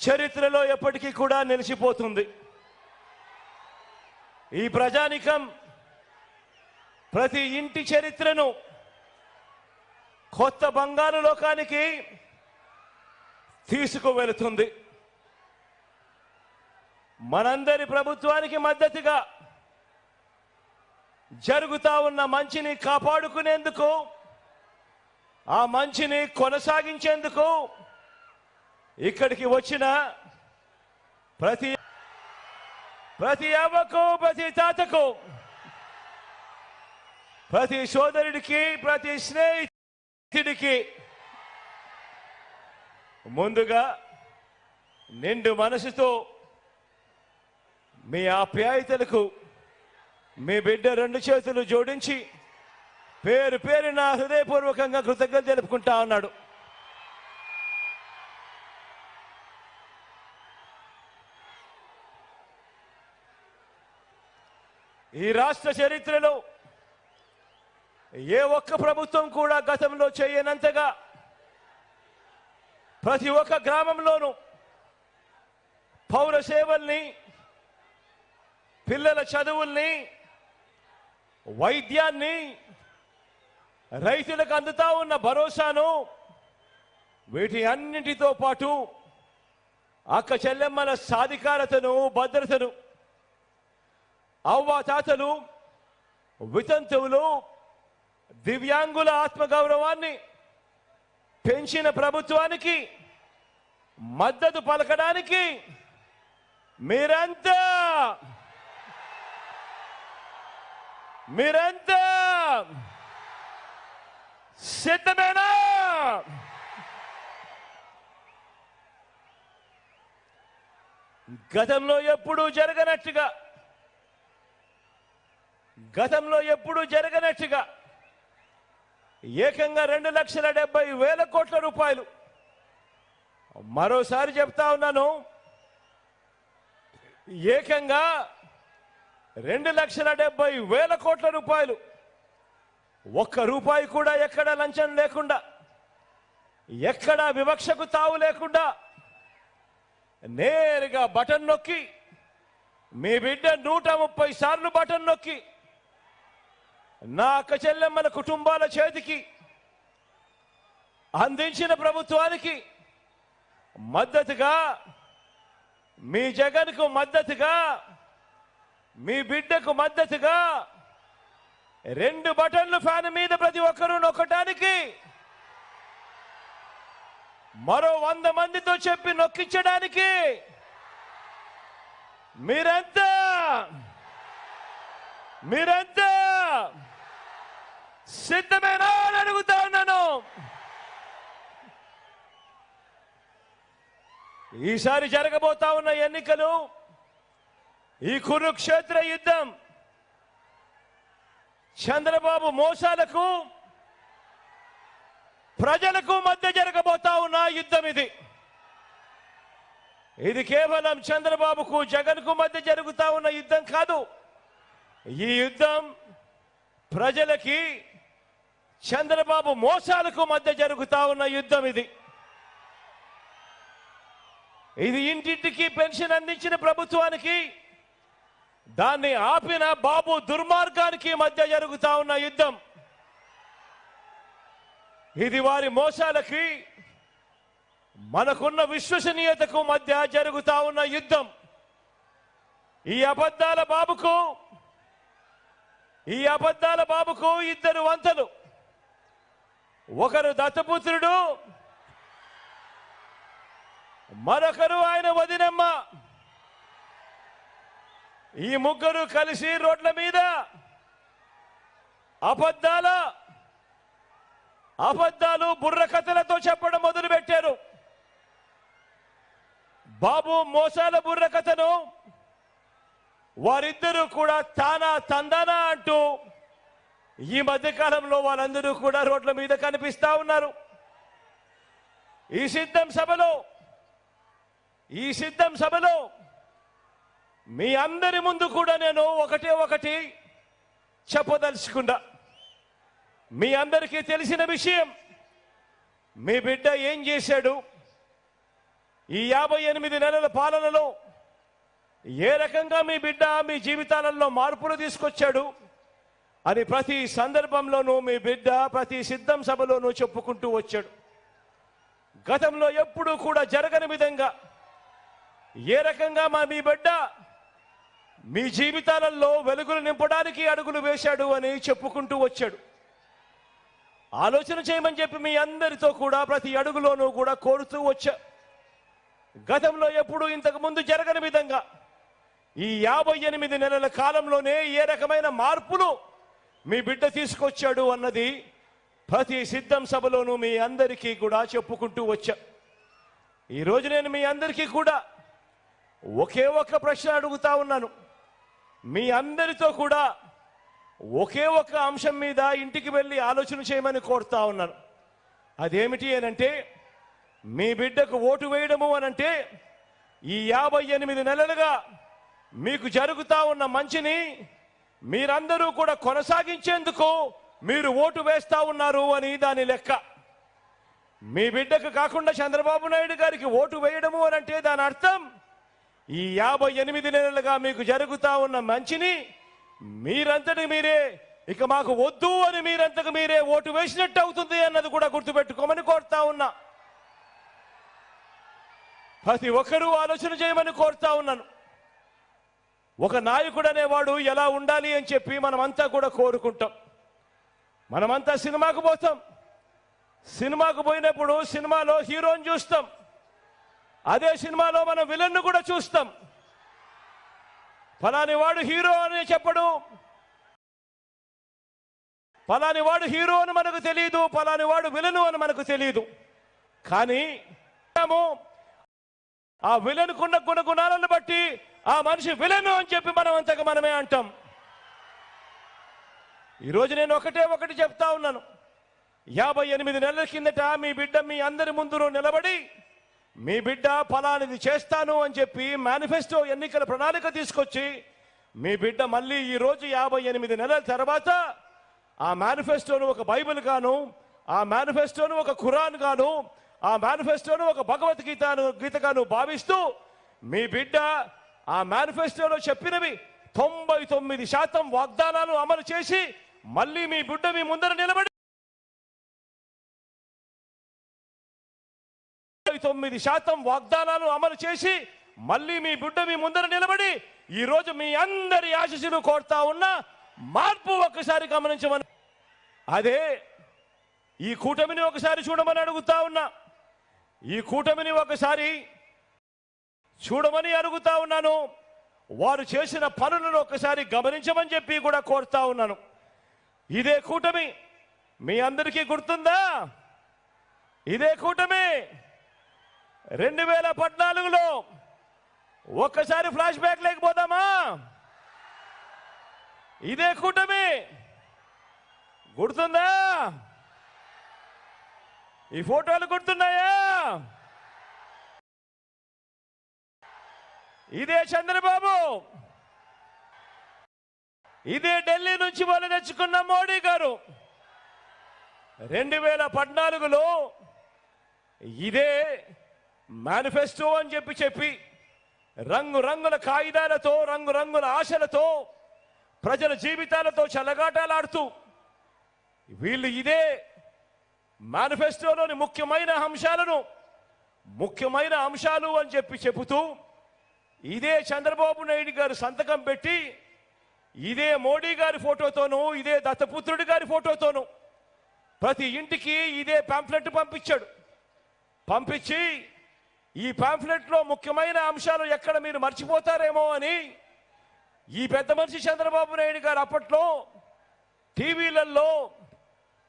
చరిత్రలో ఎప్పటికీ కూడా నిలిచిపోతుంది. ఈ ప్రజానికం ప్రతి ఇంటి చరిత్రను కొత్త బంగారు లోకానికి తీసుకువెళుతుంది. మనందరి ప్రభుత్వానికి మద్దతుగా జరుగుతా ఉన్న మంచిని కాపాడుకునేందుకు, ఆ మంచిని కొనసాగించేందుకు ఇక్కడికి వచ్చిన ప్రతి అవ్వకు, ప్రతి తాతకు, ప్రతి సోదరుడికి, ప్రతి స్నేహితుడికి ముందుగా నిండు మనసుతో మీ ఆప్యాయతలకు మీ బిడ్డ రెండు చేతులు జోడించి పేరు పేరున హృదయపూర్వకంగా కృతజ్ఞతలు తెలుపుకుంటా ఉన్నాడు. ఈ రాష్ట్ర చరిత్రలో ఏ ఒక్క ప్రభుత్వం కూడా గతంలో చేయనంతగా ప్రతి ఒక్క గ్రామంలోనూ పౌర సేవల్ని, పిల్లల చదువుల్ని, వైద్యాన్ని, రైతులకు అందుతా ఉన్న భరోసాను, వీటి అన్నింటితో పాటు అక్క చెల్లెమ్మల సాధికారతను, భద్రతను, అవ్వాతాతలు, వితంతువులు, దివ్యాంగుల ఆత్మగౌరవాన్ని పెంచిన ప్రభుత్వానికి మద్దతు పలకడానికి మీరంతా సిద్ధమేనా? గతంలో ఎప్పుడూ జరగనట్టుగా ఏకంగా 2,70,000 కోట్ల రూపాయలు, మరోసారి చెప్తా ఉన్నాను, ఏకంగా 2,70,000 కోట్ల రూపాయలు, ఒక్క రూపాయి కూడా ఎక్కడ లంచం లేకుండా, ఎక్కడ వివక్షకు తావు లేకుండా నేరుగా బటన్ నొక్కి, మీ బిడ్డ 130 సార్లు బటన్ నొక్కి నా అక్క చెల్లెమ్మల కుటుంబాల చేతికి అందించిన ప్రభుత్వానికి మద్దతుగా, మీ జగన్కు మద్దతుగా, మీ బిడ్డకు మద్దతుగా 2 బటన్లు ఫ్యాన్ మీద ప్రతి ఒక్కరూ నొక్కడానికి, మరో 100 మందితో చెప్పి నొక్కించడానికి మీరంతా సిద్ధమేనా అని అడుగుతా ఉన్నాను. ఈసారి జరగబోతా ఉన్న ఎన్నికలు, ఈ కురుక్షేత్ర యుద్ధం చంద్రబాబు మోసాలకు, ప్రజలకు మధ్య జరగబోతా ఉన్న యుద్ధం ఇది. ఇది కేవలం చంద్రబాబుకు, జగన్కు మధ్య జరుగుతా ఉన్న యుద్ధం కాదు. ఈ యుద్ధం ప్రజలకి, చంద్రబాబు మోసాలకు మధ్య జరుగుతా ఉన్న యుద్ధం ఇది. ఇది ఇంటింటికి పెన్షన్ అందించిన ప్రభుత్వానికి, దాన్ని ఆపిన బాబు దుర్మార్గానికి మధ్య జరుగుతా ఉన్న యుద్ధం. ఇది వారి మోసాలకి, మనకున్న విశ్వసనీయతకు మధ్య జరుగుతా ఉన్న యుద్ధం. ఈ అబద్ధాల బాబుకు 2 వంతలు. ఒకరు దత్తపుత్రుడు, మరొకరు ఆయన వదినమ్మ. ఈ ముగ్గురు కలిసి రోడ్ల మీద అబద్ధాలు బుర్రకథలతో చెప్పడం మొదలుపెట్టారు. బాబు మోసాల బుర్రకథను వారిద్దరూ కూడా తందానా అంటూ ఈ మధ్యకాలంలో వాళ్ళందరూ కూడా రోడ్ల మీద కనిపిస్తా ఉన్నారు. ఈ సిద్ధం సభలో మీ అందరి ముందు కూడా నేను ఒకటి చెప్పదలుచుకున్నా. మీ అందరికీ తెలిసిన విషయం, మీ బిడ్డ ఏం చేశాడు, ఈ 58 నెలల పాలనలో ఏ రకంగా మీ బిడ్డ మీ జీవితాలలో మార్పులు తీసుకొచ్చాడు అని ప్రతి సందర్భంలోనూ మీ బిడ్డ ప్రతి సిద్ధం సభలోనూ చెప్పుకుంటూ వచ్చాడు. గతంలో ఎప్పుడూ కూడా జరగని విధంగా ఏ రకంగా మీ బిడ్డ మీ జీవితాలలో వెలుగులు నింపడానికి అడుగులు వేశాడు అని చెప్పుకుంటూ వచ్చాడు. ఆలోచన చేయమని చెప్పి మీ అందరితో కూడా ప్రతి అడుగులోనూ కూడా కోరుతూ వచ్చా. గతంలో ఎప్పుడు ఇంతకు ముందు జరగని విధంగా ఈ 58 నెలల కాలంలోనే ఏ రకమైన మార్పులు మీ బిడ్డ తీసుకొచ్చాడు అన్నది ప్రతి సిద్ధం సభలోనూ మీ అందరికీ కూడా చెప్పుకుంటూ వచ్చా. ఈరోజు నేను మీ అందరికీ కూడా ఒకే ఒక్క ప్రశ్న అడుగుతా ఉన్నాను. మీ అందరితో కూడా ఒకే ఒక్క అంశం మీద ఇంటికి వెళ్ళి ఆలోచన చేయమని కోరుతా ఉన్నాను. అదేమిటి అనంటే, మీ బిడ్డకు ఓటు వేయడము అనంటే ఈ 58 నెలలుగా మీకు జరుగుతా ఉన్న మంచిని మీరందరూ కూడా కొనసాగించేందుకు మీరు ఓటు వేస్తా ఉన్నారు అని దాని లెక్క. మీ బిడ్డకు కాకుండా చంద్రబాబు నాయుడు గారికి ఓటు వేయడము అనంటే దాని అర్థం ఈ 58 నెలలుగా మీకు జరుగుతా ఉన్న మంచిని మీరంతటి మీరే ఇక మాకు వద్దు అని మీరంతకు మీరే ఓటు వేసినట్టు అవుతుంది అన్నది కూడా గుర్తుపెట్టుకోమని కోరుతా ఉన్నా. ప్రతి ఒక్కరూ ఆలోచన చేయమని కోరుతా ఉన్నాను. ఒక నాయకుడు అనేవాడు ఎలా ఉండాలి అని చెప్పి మనమంతా కూడా కోరుకుంటాం. మనమంతా సినిమాకు పోతాం. సినిమాకు పోయినప్పుడు సినిమాలో హీరోని చూస్తాం. అదే సినిమాలో మనం విలన్ను కూడా చూస్తాం. ఫలాని వాడు హీరో అని చెప్పడు, ఫలాని వాడు హీరో అని మనకు తెలియదు, ఫలాని వాడు విలను అని మనకు తెలియదు. కానీ ఆ విలనుకున్న గుణగుణాలను బట్టి ఆ మనిషి విలను అని చెప్పి మనం అంతగా మనమే అంటాం. ఈరోజు నేను ఒకటి చెప్తా ఉన్నాను. 58 నెలల కిందట మీ బిడ్డ మీ అందరి ముందు నిలబడి మీ బిడ్డ ఫలానిది చేస్తాను అని చెప్పి మేనిఫెస్టో ఎన్నికల ప్రణాళిక తీసుకొచ్చి మీ బిడ్డ మళ్ళీ ఈరోజు 58 నెలల తర్వాత ఆ మేనిఫెస్టోను ఒక బైబిల్ గాను, ఆ మేనిఫెస్టోను ఒక ఖురాన్ గాను, ఆ మేనిఫెస్టోను ఒక భగవద్గీతగాను భావిస్తూ మీ బిడ్డ ఆ మేనిఫెస్టోలో చెప్పినవి 99% వాగ్దానాలు అమలు చేసి మళ్ళీ మీ బిడ్డ మీ ముందర నిలబడి 99% వాగ్దానాలు అమలు చేసి మళ్ళీ మీ బిడ్డ మీ ముందర నిలబడి ఈరోజు మీ అందరి ఆశీస్సులు కోరుతా ఉన్న మార్పు ఒక్కసారి గమనించమని, అదే ఈ కూటమిని ఒకసారి చూడమని అడుగుతా ఉన్నా. ఈ కూటమిని ఒకసారి చూడమని అడుగుతా ఉన్నాను. వారు చేసిన పనులను ఒకసారి గమనించమని చెప్పి కూడా కోరుతా ఉన్నాను. ఇదే కూటమి మీ అందరికీ గుర్తుందా? ఇదే కూటమి 2014లో ఒక్కసారి ఫ్లాష్ బ్యాక్ లేకపోదామా? ఇదే కూటమి గుర్తుందా? ఈ ఫోటోలు గుర్తున్నాయా? ఇదే చంద్రబాబు, ఇదే ఢిల్లీ నుంచి వాళ్ళు తెచ్చుకున్న మోడీ గారు. 2014లో ఇదే మేనిఫెస్టో అని చెప్పి రంగురంగుల కాగితాలతో రంగురంగుల ఆశలతో ప్రజల జీవితాలతో చెలగాటాలాడుతూ వీళ్ళు ఇదే మేనిఫెస్టోలోని ముఖ్యమైన అంశాలు అని చెబుతూ ఇదే చంద్రబాబు నాయుడు గారు సంతకం పెట్టి ఇదే మోడీ గారి ఫోటోతోనూ ఇదే దత్తపుత్రుడి గారి ఫోటోతోనూ ప్రతి ఇంటికి ఇదే పాంఫ్లెట్ పంపించి ఈ పాంఫ్లెట్లో ముఖ్యమైన అంశాలు ఎక్కడ మీరు మర్చిపోతారేమో అని ఈ పెద్ద మనిషి చంద్రబాబు నాయుడు గారు అప్పట్లో టీవీలలో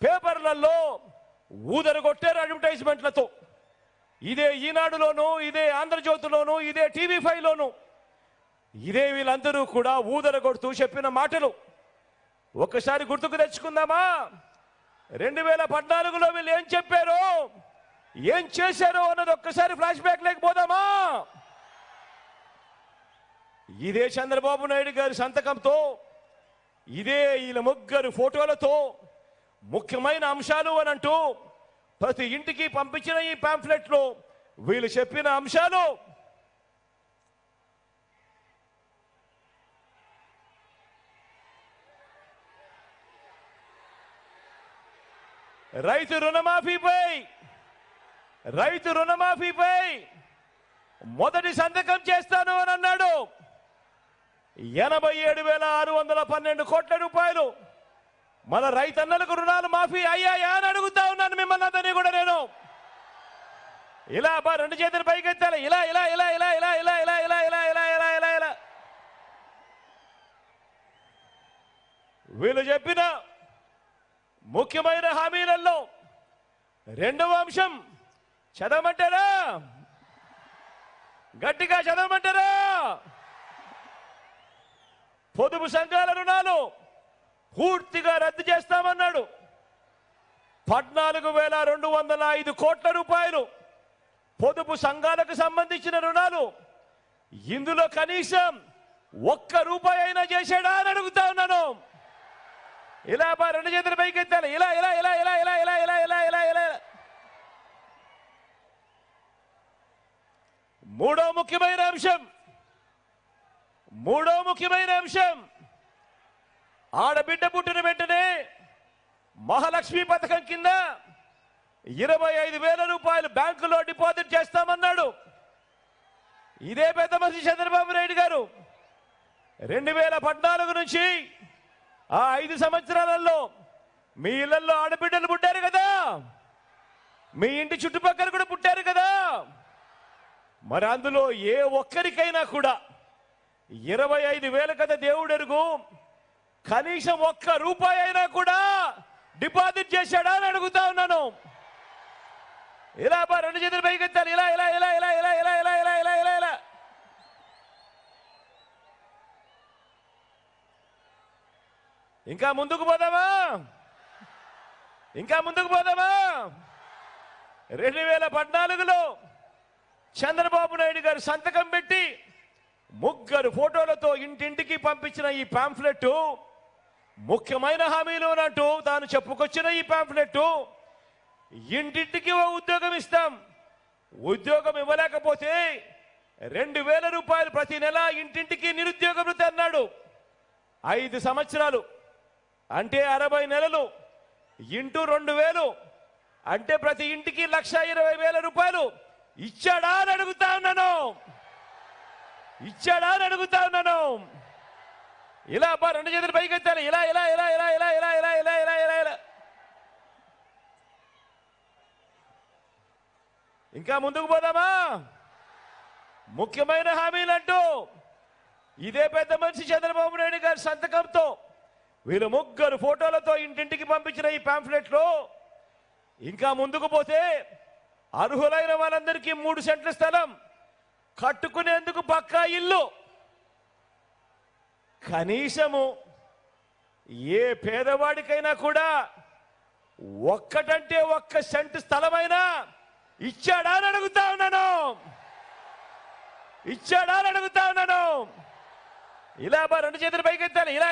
పేపర్లలో ఊదరగొట్టారు అడ్వర్టైజ్మెంట్లతో. ఇదే ఈనాడులోనూ ఇదే ఆంధ్రజ్యోతిలోనూ ఇదే TV5లోనూ ఇదే వీళ్ళందరూ కూడా ఊదరగొడుతూ చెప్పిన మాటలు ఒక్కసారి గుర్తుకు తెచ్చుకుందామా? 2014లో వీళ్ళు ఏం చెప్పారో ఏం చేశారో అన్నది ఒక్కసారి ఫ్లాష్ బ్యాక్ లేకపోదామా? ఇదే చంద్రబాబు నాయుడు గారి సంతకంతో ఇదే వీళ్ళ ముగ్గురు ఫోటోలతో ముఖ్యమైన అంశాలు అని అంటూ ప్రతి ఇంటికి పంపించిన ఈ పాంఫ్లెట్లో వీళ్ళు చెప్పిన అంశాలు రైతు రుణమాఫీపై మొదటి సంతకం చేస్తాను అని అన్నాడు. 87,612 కోట్ల రూపాయలు మన రైతన్నలకు రుణాలు మాఫీ అయ్యాయా అని అడుగుతా ఉన్నాను మిమ్మల్ని అందరినీ కూడా నేను. ఇలా రెండు చేతులు పైకెత్తాలి. ఇలా ఇలా ఇలా ఇలా ఇలా ఇలా ఇలా ఇలా ఇలా ఇలా ఇలా ఇలా ఇలా వీళ్ళు చెప్పిన ముఖ్యమైన హామీలలో రెండవ అంశం చదవమంటారా? గట్టిగా చదవమంటారా? పొదుపు సంఘాల రుణాలు పూర్తిగా రద్దు చేస్తామన్నాడు. 14,205 కోట్ల రూపాయలు పొదుపు సంఘాలకు సంబంధించిన రుణాలు. ఇందులో కనీసం ₹1 అయినా చేశాడా అని అడుగుతా ఉన్నాను. ఇలా రెండు చేతుల పైకి ఎత్తాలి. ఇలా ఇలా ఇలా ఇలా ఇలా ఇలా ఇలా ఇలా ఇలా ఇలా మూడో ముఖ్యమైన అంశం ఆడబిడ్డ పుట్టిన వెంటనే మహాలక్ష్మి పథకం కింద 25,000 రూపాయలు బ్యాంకులో డిపాజిట్ చేస్తామన్నాడు. ఇదే పెద్ద మనిషి చంద్రబాబు నాయుడు గారు 2014 నుంచి ఆ 5 సంవత్సరాలలో మీ ఇళ్లలో ఆడబిడ్డలు పుట్టారు కదా, మీ ఇంటి చుట్టుపక్కల కూడా పుట్టారు కదా. మరి అందులో ఏ ఒక్కరికైనా కూడా 25,000 కదా దేవుడెరుగు, కనీసం ₹1 అయినా కూడా డిపాజిట్ చేశాడా అని అడుగుతా ఉన్నాను. ఇలా రెండు చేతులు పైకెత్తాలి. ఇలా ఇలా ఇలా ఇలా ఇలా ఇలా ఇలా ఇలా ఇలా ఇలా ఇలా ఇంకా ముందుకు పోదామా? 2014లో చంద్రబాబు నాయుడు గారు సంతకం పెట్టి 3 ఫోటోలతో ఇంటింటికి పంపించిన ఈ పాంఫ్లెట్ ముఖ్యమైన హామీలు అన్నట్టు తాను చెప్పుకొచ్చిన ఈ పాంఫ్లెట్ ఇంటింటికి ఓ ఉద్యోగం ఇస్తాం, ఉద్యోగం ఇవ్వలేకపోతే 2,000 రూపాయలు ప్రతి నెల ఇంటింటికి నిరుద్యోగ వృత్తి అన్నాడు. 5 సంవత్సరాలు అంటే 60 నెలలు ఇంటూ 2,000 అంటే ప్రతి ఇంటికి 1,20,000 రూపాయలు ఇచ్చాడా అని అడుగుతా ఉన్నాను. ఇలా రెండు చేతులు పైకెత్తాలి. ఇలా ఇలా ఇలా ఇలా ఇలా ఇలా ఇలా ఇలా ఇలా ఇలా ఇలా ఇంకా ముందుకు పోదామా? ముఖ్యమైన హామీలంటూ ఇదే పెద్ద మనిషి చంద్రబాబు నాయుడు గారి సంతకంతో వీళ్ళు 3 ఫోటోలతో ఇంటింటికి పంపించిన ఈ పాంఫ్లెట్ లో ఇంకా ముందుకు పోతే అర్హులైన వాళ్ళందరికీ 3 సెంట్ల స్థలం, కట్టుకునేందుకు పక్కా ఇల్లు. కనీసము ఏ పేదవాడికైనా కూడా ఒక్కటంటే 1 సెంటు స్థలమైనా ఇచ్చాడా అని అడుగుతా ఉన్నాను. ఇలా రెండు చేతులు పైకెత్తాలి. ఇలా